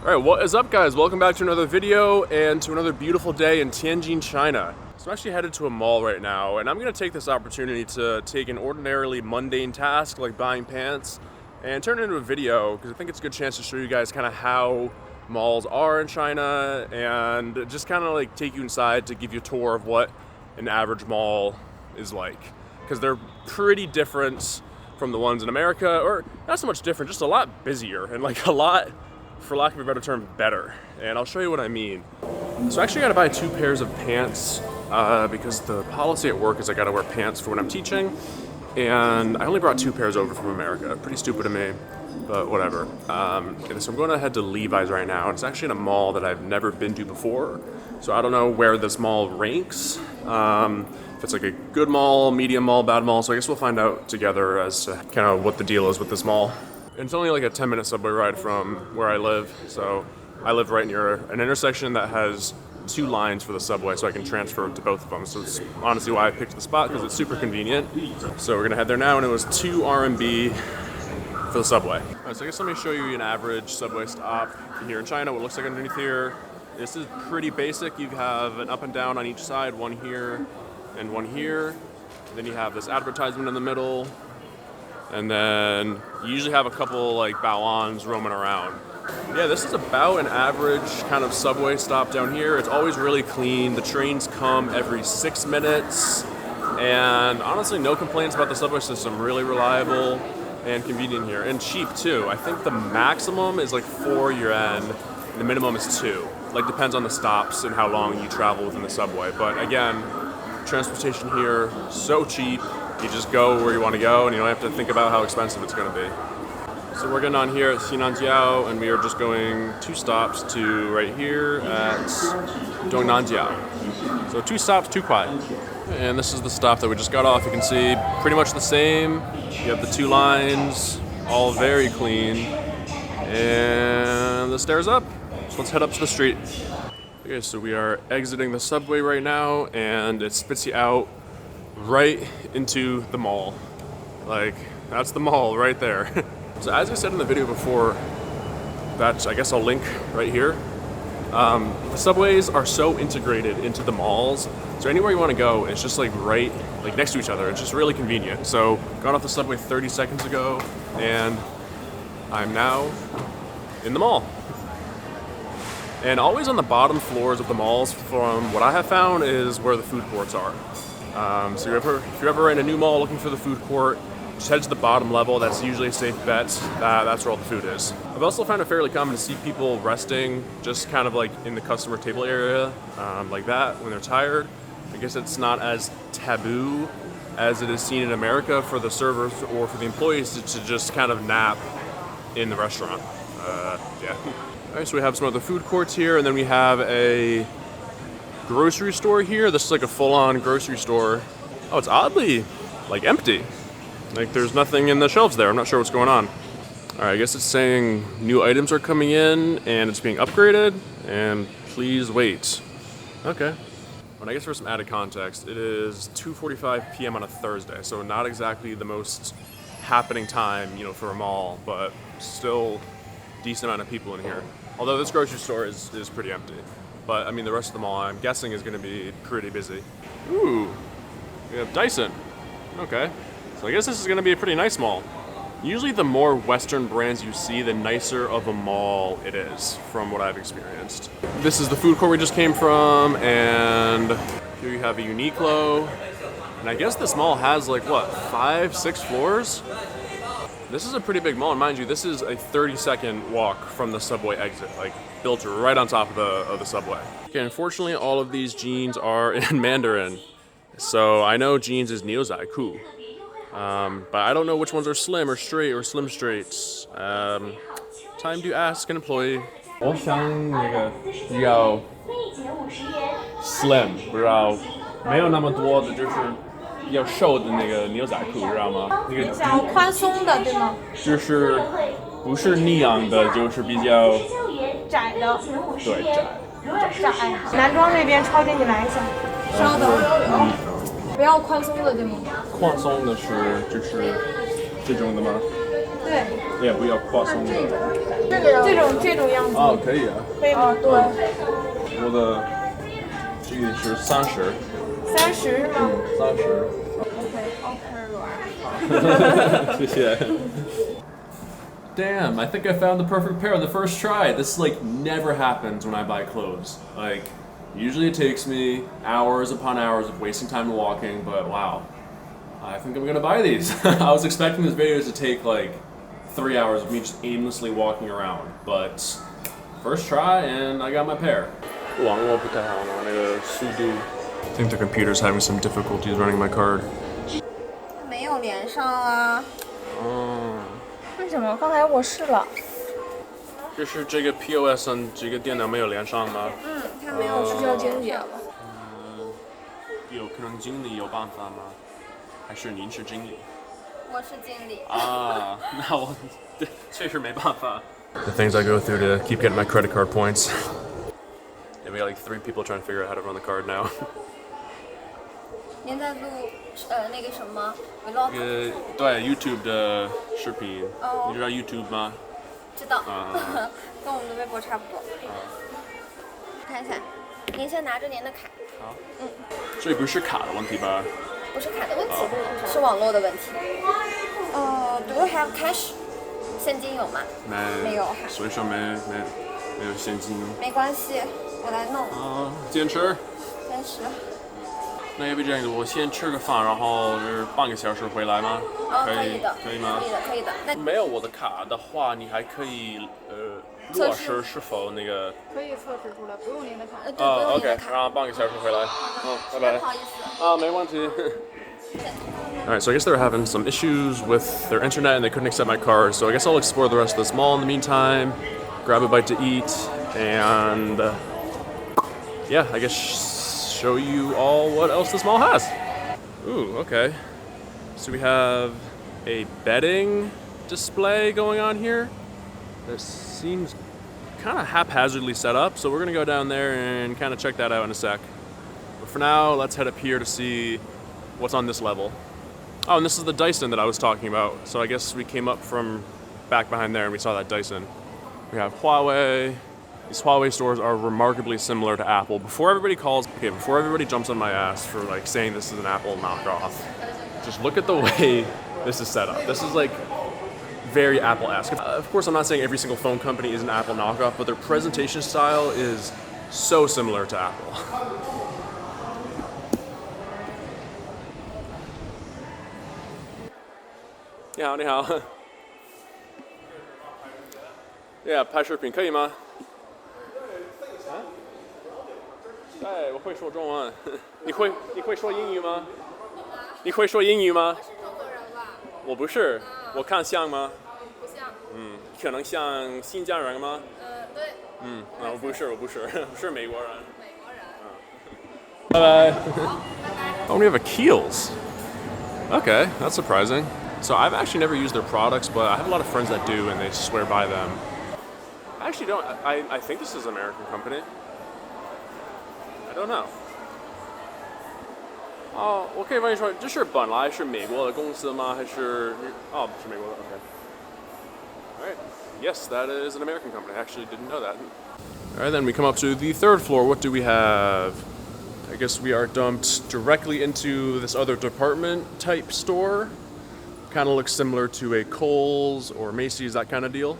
Alright, what is up guys? Welcome back to another video and to another beautiful day in Tianjin, China. So I'm actually headed to a mall right now, and I'm going to take this opportunity to take an ordinarily mundane task like buying pants and turn it into a video, because I think it's a good chance to show you guys kind of how malls are in China and just kind of like take you inside to give you a tour of what an average mall is like. Because they're pretty different from the ones in America, or not so much different, just a lot busier and like a lot, for lack of a better term, better. And I'll show you what I mean. So I actually gotta buy 2 pairs of pants because the policy at work is I gotta wear pants for when I'm teaching. And I only brought 2 pairs over from America. Pretty stupid of me, but whatever. So I'm going to head to Levi's right now. It's actually in a mall that I've never been to before. So I don't know where this mall ranks. If it's like a good mall, medium mall, bad mall. So I guess we'll find out together as to kind of what the deal is with this mall. And it's only like a 10-minute subway ride from where I live. So I live right near an intersection that has 2 lines for the subway, so I can transfer to both of them. So it's honestly why I picked the spot, because it's super convenient. So we're gonna head there now, and it was 2 RMB for the subway. All right, so I guess let me show you an average subway stop here in China, what it looks like underneath here. This is pretty basic. You have an up and down on each side, one here and one here. Then you have this advertisement in the middle. And then you usually have a couple like baoans roaming around. Yeah, this is about an average kind of subway stop down here. It's always really clean. The trains come every 6 minutes. And honestly, no complaints about the subway system. Really reliable and convenient here. And cheap too. I think the maximum is like 4 yuan. The minimum is 2. Like depends on the stops and how long you travel within the subway. But again, transportation here, so cheap. You just go where you want to go, and you don't have to think about how expensive it's going to be. So we're getting on here at Xinanjiao, and we are just going 2 stops to right here at Dongnanjiao. So 2 stops, 2 kuai. And this is the stop that we just got off. You can see pretty much the same. You have the 2 lines, all very clean. And the stairs up. So let's head up to the street. Okay, so we are exiting the subway right now, and it spits you out right into the mall. Like, that's the mall right there. So as I said in the video before, that I guess I'll link right here, the subways are so integrated into the malls, so anywhere you want to go, it's just like right like next to each other. It's just really convenient. So got off the subway 30 seconds ago, and I'm now in the mall. And always on the bottom floors of the malls, from what I have found, is where the food courts are. So if you're ever in a new mall looking for the food court, just head to the bottom level. That's usually a safe bet. That's where all the food is. I've also found it fairly common to see people resting just kind of like in the customer table area, like that, when they're tired. I guess it's not as taboo as it is seen in America for the servers or for the employees to just kind of nap in the restaurant. Yeah. All right, so we have some other food courts here, and then we have a grocery store here. This is like a full-on grocery store. Oh, it's oddly like empty. Like there's nothing in the shelves there. I'm not sure what's going on. All right, I guess it's saying new items are coming in and it's being upgraded, and please wait. Okay. And I guess for some added context, it is 2:45 p.m. on a Thursday, so not exactly the most happening time, you know, for a mall, but still decent amount of people in here. Although this grocery store is pretty empty. But I mean, the rest of the mall, I'm guessing, is going to be pretty busy. Ooh, we have Dyson. Okay, so I guess this is going to be a pretty nice mall. Usually the more Western brands you see, the nicer of a mall it is, from what I've experienced. This is the food court we just came from, and here you have a Uniqlo. And I guess this mall has like, what, 5, 6 floors? This is a pretty big mall, and mind you, this is a 30-second walk from the subway exit, like built right on top of the subway. Okay, unfortunately, all of these jeans are in Mandarin, so I know jeans is Niuzai Ku, but I don't know which ones are slim or straight or slim straights. Time to ask an employee. 我想那个比较 slim， 不知道没有那么多的，就是。比较瘦的那个牛仔裤，知道吗？那个想要宽松的，对吗？就是不是那样的，就是比较窄的。对，窄。男装这边超给你来一下，稍等。不要宽松的，对吗？宽松的是就是这种的吗？对，也不要夸松的。这种样子。哦，可以啊。可以吗？对。我的这个是30。30是吗30。 ？OK，谢谢。Damn, I think I found the perfect pair on the first try. This like never happens when I buy clothes. Like, usually it takes me hours upon hours of wasting time walking, but wow. I think I'm gonna buy these. I was expecting this video to take like 3 hours of me just aimlessly walking around, but first try and I got my pair. 网络不太好呢，那个速度。I think the computer's having some difficulties running my card. 没有连上啊。为什么？刚才我试了。就是这个 POS 上这个电脑没有连上吗？它没有需要经理了。有可能经理有办法吗？还是您是经理？我是经理。啊，那我确实没办法。The things I go through to keep getting my credit card points. And we got like 3 people trying to figure out how to run the card now. 您在录那个什么 vlog？ 对 YouTube 的视频。你知道 YouTube 吗？知道。跟我们的微博差不多。看一下，您先拿着您的卡。好。这不是卡的问题吧？不是卡的问题，是网络的问题。Do you have cash？ 现金有吗？没有。所以说没有现金。没关系，我来弄。坚持。坚持。那要不这样子，我先吃个饭，然后是半个小时回来吗？可以的。可以吗？可以的。那没有我的卡的话，你还可以落实是否那个。可以测试出来，不用您的卡。对，不用您的卡。然后半个小时回来。拜拜。不好意思。没问题。Alright, so I guess they were having some issues with their internet and they couldn't accept my card, so I guess I'll explore the rest of this mall in the meantime, grab a bite to eat, and yeah, I guess show you all what else this mall has. Ooh, okay. So we have a betting display going on here. That seems kind of haphazardly set up, so we're gonna go down there and kind of check that out in a sec. But for now, let's head up here to see what's on this level. Oh, and this is the Dyson that I was talking about. So I guess we came up from back behind there and we saw that Dyson. We have Huawei. These Huawei stores are remarkably similar to Apple. Before everybody jumps on my ass for like saying this is an Apple knockoff, just look at the way this is set up. This is like very Apple-esque. Of course, I'm not saying every single phone company is an Apple knockoff, but their presentation style is so similar to Apple. Yeah, 你好。Yeah, 拍视频可以吗？哎，我会说中文。你会说英语吗？你会说英语吗？是中国人吧？我不是，我看像吗？不像。可能像新疆人吗？对。我不是，我是美国人。美国人。拜拜。好，拜拜。Oh, we have a Kiehl's. Okay, that's surprising. So I've actually never used their products, but I have a lot of friends that do, and they swear by them. I actually don't. I think this is an American company. I don't know. 我可以问一说，这是本来是美国的公司吗？还是不是美国的 ？Okay. All right. Yes, that is an American company. I actually didn't know that. All right, then we come up to the 3rd floor. What do we have? I guess we are dumped directly into this other department type store. Kind of looks similar to a Kohl's or Macy's, that kind of deal.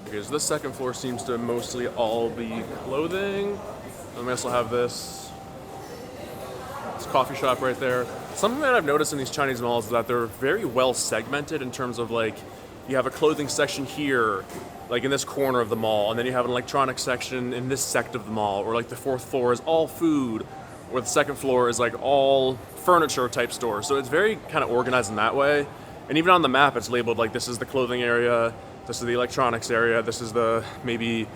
Because this 2nd floor seems to mostly all be clothing. And we also have this coffee shop right there. Something that I've noticed in these Chinese malls is that they're very well segmented in terms of like, you have a clothing section here, like in this corner of the mall, and then you have an electronics section in this sect of the mall, or like the 4th floor is all food, or the 2nd floor is like all furniture type store. So it's very kind of organized in that way. And even on the map, it's labeled like this is the clothing area, this is the electronics area, this is the maybe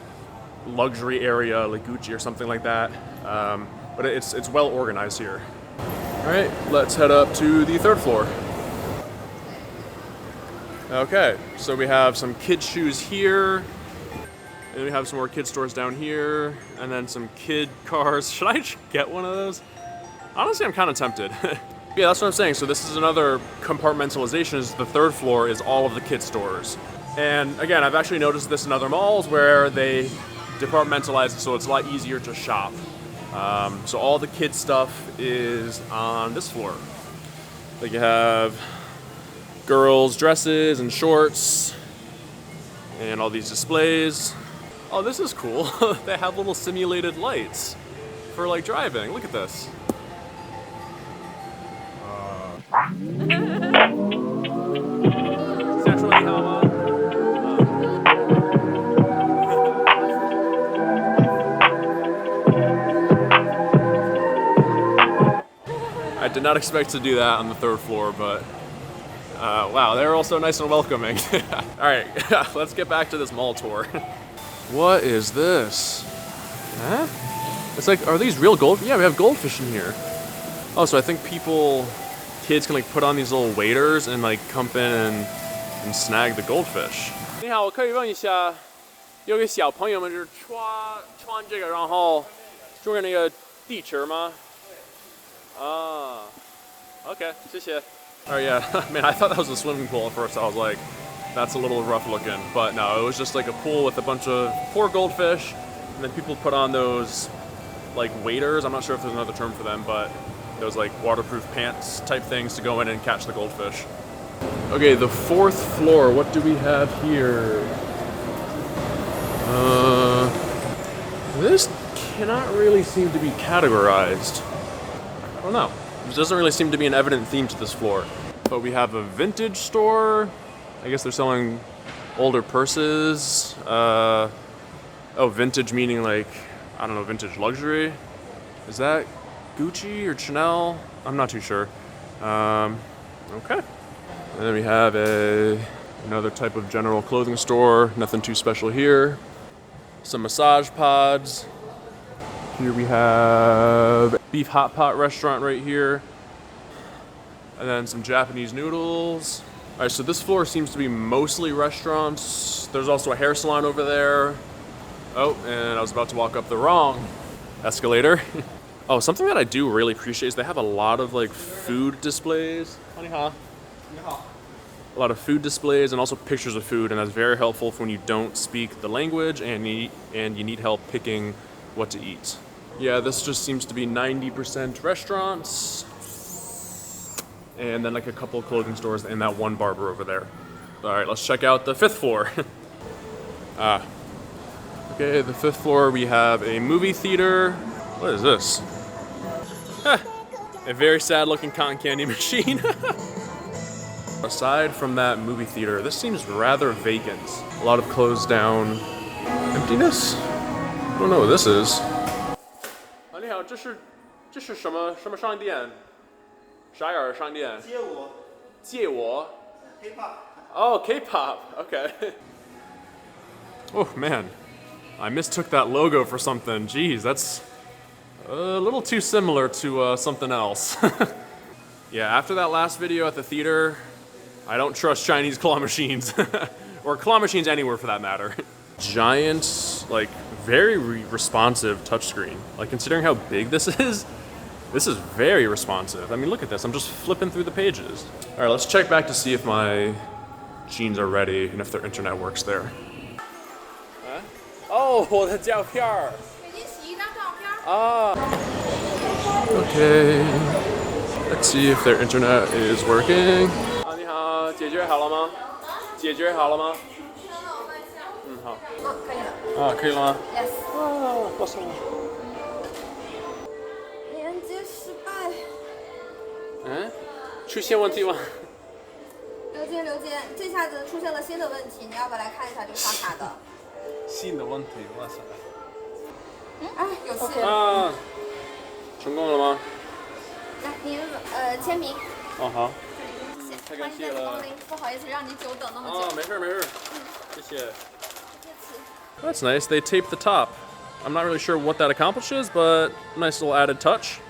luxury area, like Gucci or something like that. But it's well organized here. All right, let's head up to the 3rd floor. Okay, so we have some kid shoes here, and we have some more kid stores down here, and then some kid cars. Should I get one of those? Honestly, I'm kind of tempted. Yeah, that's what I'm saying. So this is another compartmentalization. Is the third floor is all of the kid stores. And again, I've actually noticed this in other malls where they departmentalize it so it's a lot easier to shop. So all the kid stuff is on this floor. Like you have girls' dresses and shorts and all these displays. Oh, this is cool. They have little simulated lights for like driving. Look at this. I did not expect to do that on the third floor, but wow, they're also nice and welcoming. All right, let's get back to this mall tour. What is this? Huh? It's like, are these real gold? Yeah, we have goldfish in here. Oh, so I think kids can like put on these little waders and like come in and snag the goldfish. 你好，我可以问一下，有给小朋友们就是穿这个，然后就是那个地池吗？啊 ，OK， 谢谢。Oh yeah, man, I thought that was a swimming pool at first. I was like, that's a little rough looking, but no, it was just like a pool with a bunch of poor goldfish, and then people put on those like waders. I'm not sure if there's another term for them, but those like waterproof pants type things to go in and catch the goldfish. Okay, the fourth floor. What do we have here? This cannot really seem to be categorized. I don't know. There doesn't really seem to be an evident theme to this floor. But we have a vintage store. I guess they're selling older purses. Oh, vintage meaning like, I don't know, vintage luxury? Is that Gucci or Chanel? I'm not too sure. Okay. And then we have another type of general clothing store. Nothing too special here. Some massage pods. Here we have beef hot pot restaurant right here. And then some Japanese noodles. All right, so this floor seems to be mostly restaurants. There's also a hair salon over there. Oh, and I was about to walk up the wrong escalator. Oh, something that I do really appreciate is they have a lot of like food displays. A lot of food displays and also pictures of food, and that's very helpful for when you don't speak the language and you need help picking what to eat. Yeah, this just seems to be 90% restaurants, and then like a couple of clothing stores and that one barber over there. All right, let's check out the fifth floor. Okay, the fifth floor we have a movie theater. What is this? A very sad looking cotton candy machine. Aside from that movie theater, this seems rather vacant. A lot of closed down emptiness. I don't know what this is. 你好，这是什么商店？啥样的商店？借我。K-pop. Oh, K-pop. Okay. Oh man, I mistook that logo for something. Jeez, that's a little too similar to something else. Yeah, after that last video at the theater, I don't trust Chinese claw machines. Or claw machines anywhere for that matter. Giant, like, very responsive touchscreen. Like, considering how big this is very responsive. I mean, look at this. I'm just flipping through the pages. All right, let's check back to see if my jeans are ready and if their internet works there. Oh, 我的照片儿。已经洗一张照片。Ah. Okay. Let's see if their internet is working. 你好，解决好了吗？解决好了吗？好。可以了。可以了吗 Yes。不错。连接失败。出现问题吗？刘杰，这下子出现了新的问题，你要不要来看一下这个刷卡的？新的问题，哇塞。有戏。成功了吗？来，您签名。哦，好。太感谢了。不好意思让你久等那么久。没事，谢谢。That's nice. They taped the top. I'm not really sure what that accomplishes, but nice little added touch.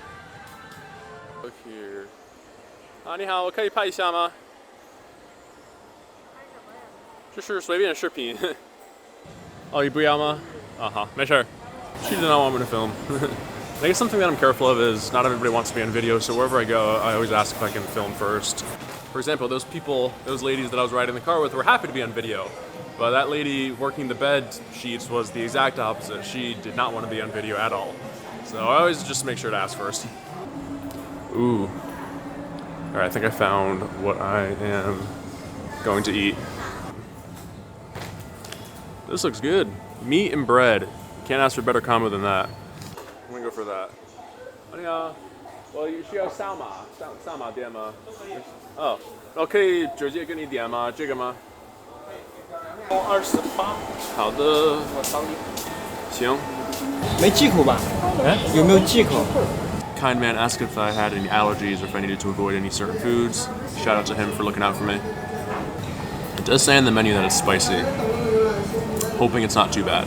Look here. 你好，我可以拍一下吗？这是随便视频。哦，你不要吗？好，没事。She did not want me to film. I guess something that I'm careful of is not everybody wants to be on video, so wherever I go, I always ask if I can film first. For example, those ladies that I was riding the car with were happy to be on video, but that lady working the bed sheets was the exact opposite. She did not want to be on video at all. So I always just make sure to ask first. Ooh. All right, I think I found what I am going to eat. This looks good. Meat and bread. Can't ask for a better combo than that. I'm gonna go for that. 我需要扫码点吗？哦，我可以直接跟你点吗？这个吗？ 28。好的，我扫你。行。没忌口吧？哎，有没有忌口？ Kind man asked if I had any allergies or if I needed to avoid any certain foods. Shout out to him for looking out for me. It does say on the menu that it's spicy. Hoping it's not too bad.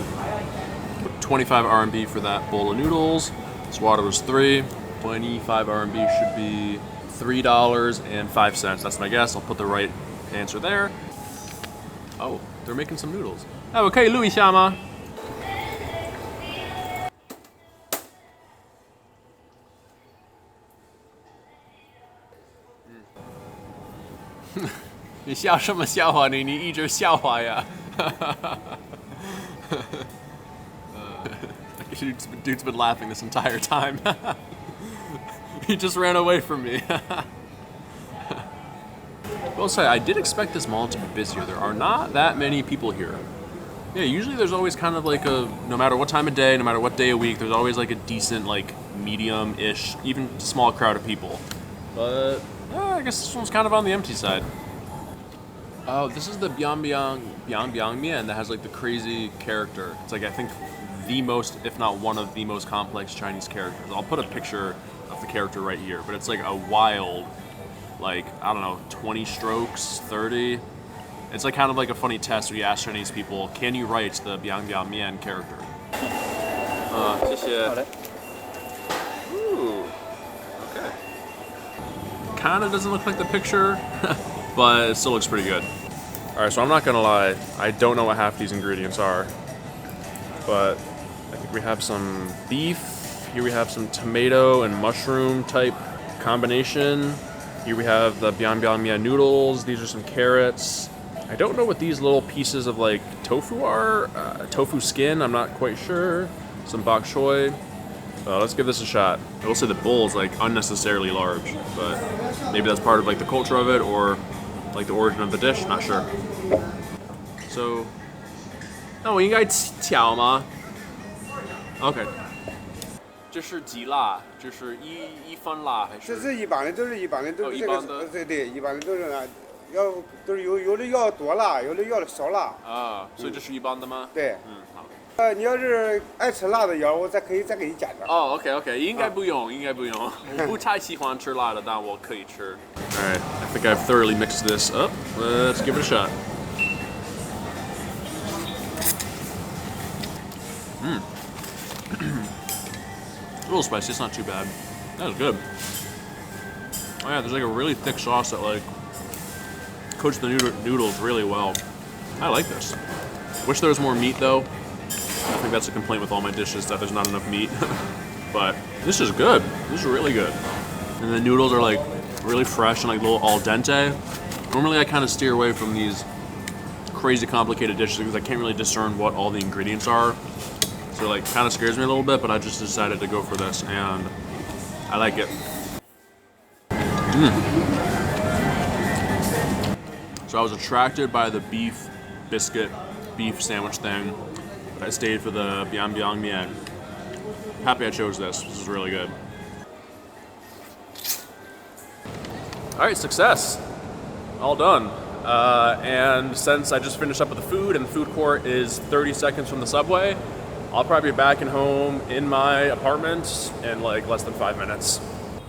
25 RMB for that bowl of noodles. This water was $3. 25 RMB should be $3.05. That's my guess. I'll put the right answer there. Oh, they're making some noodles. Oh, 我可以录一下吗？你笑什么笑话呢？你一直笑话呀。Dude's been laughing this entire time. He just ran away from me. I will say, I did expect this mall to be busier. There are not that many people here. Yeah, usually there's always kind of like no matter what time of day, no matter what day of week, there's always like a decent, like medium-ish, even small crowd of people. But I guess this one's kind of on the empty side. Oh, this is the Biang Biang Mian that has like the crazy character. It's like, I think, the most, if not one of the most complex Chinese characters. I'll put a picture of the character right here, but it's like a wild, like, I don't know, 20 strokes, 30. It's like kind of like a funny test where you ask Chinese people, can you write the Biang Biang Mian character? 谢谢. Ooh, okay. Kind of doesn't look like the picture, but it still looks pretty good. All right, so I'm not gonna lie, I don't know what half these ingredients are, but I think we have some beef. Here we have some tomato and mushroom type combination. Here we have the Biang Biang Mian noodles. These are some carrots. I don't know what these little pieces of like tofu are. Tofu skin, I'm not quite sure. Some bok choy. Let's give this a shot. I will say the bowl is like unnecessarily large, but maybe that's part of like the culture of it or like the origin of the dish, not sure. So, 那我应该调吗? Okay. 这是几辣？这是一分辣还是？这是一般的，都是一般的，都是这一般的个，对，一般的都是那，都是有的要多辣，有的要少辣。啊，所以这是一般的吗？对。好。你要是爱吃辣的，我可以再给你加点。哦，OK， 应该不用，应该不用。我不太喜欢吃辣的，但我可以吃。All right, I think I've thoroughly mixed this up. Let's give it a shot. A little spicy, it's not too bad. That was good. Oh yeah, there's like a really thick sauce that like coats the noodles really well. I like this. Wish there was more meat though. I think that's a complaint with all my dishes, that there's not enough meat. But this is good. This is really good. And the noodles are like really fresh and like a little al dente. Normally I kind of steer away from these crazy complicated dishes because I can't really discern what all the ingredients are. So it like kind of scares me a little bit, but I just decided to go for this and I like it. So I was attracted by the beef biscuit, beef sandwich thing. I stayed for the Biang Biang Mian. Happy I chose this. This is really good. All right, success. All done. And since I just finished up with the food and the food court is 30 seconds from the subway, I'll probably be back and home in my apartment in like less than 5 minutes.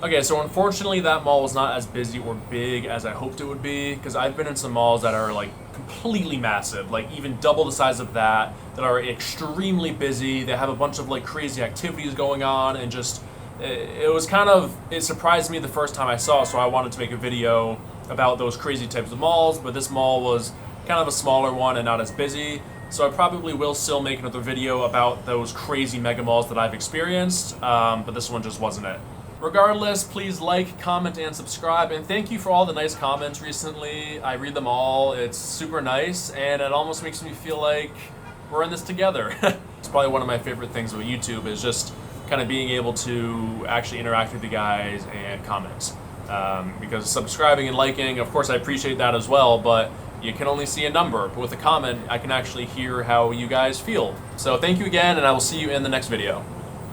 Okay, so unfortunately that mall was not as busy or big as I hoped it would be, because I've been in some malls that are like completely massive, like even double the size of that are extremely busy. They have a bunch of like crazy activities going on, and just it surprised me the first time I saw it, so I wanted to make a video about those crazy types of malls. But this mall was kind of a smaller one and not as busy. So I probably will still make another video about those crazy mega malls that I've experienced, but this one just wasn't it. Regardless, please like, comment, and subscribe, and thank you for all the nice comments recently. I read them all, it's super nice, and it almost makes me feel like we're in this together. It's probably one of my favorite things with YouTube, is just kind of being able to actually interact with you guys and comment. Because subscribing and liking, of course I appreciate that as well, but you can only see a number. But with a comment, I can actually hear how you guys feel. So thank you again, and I will see you in the next video.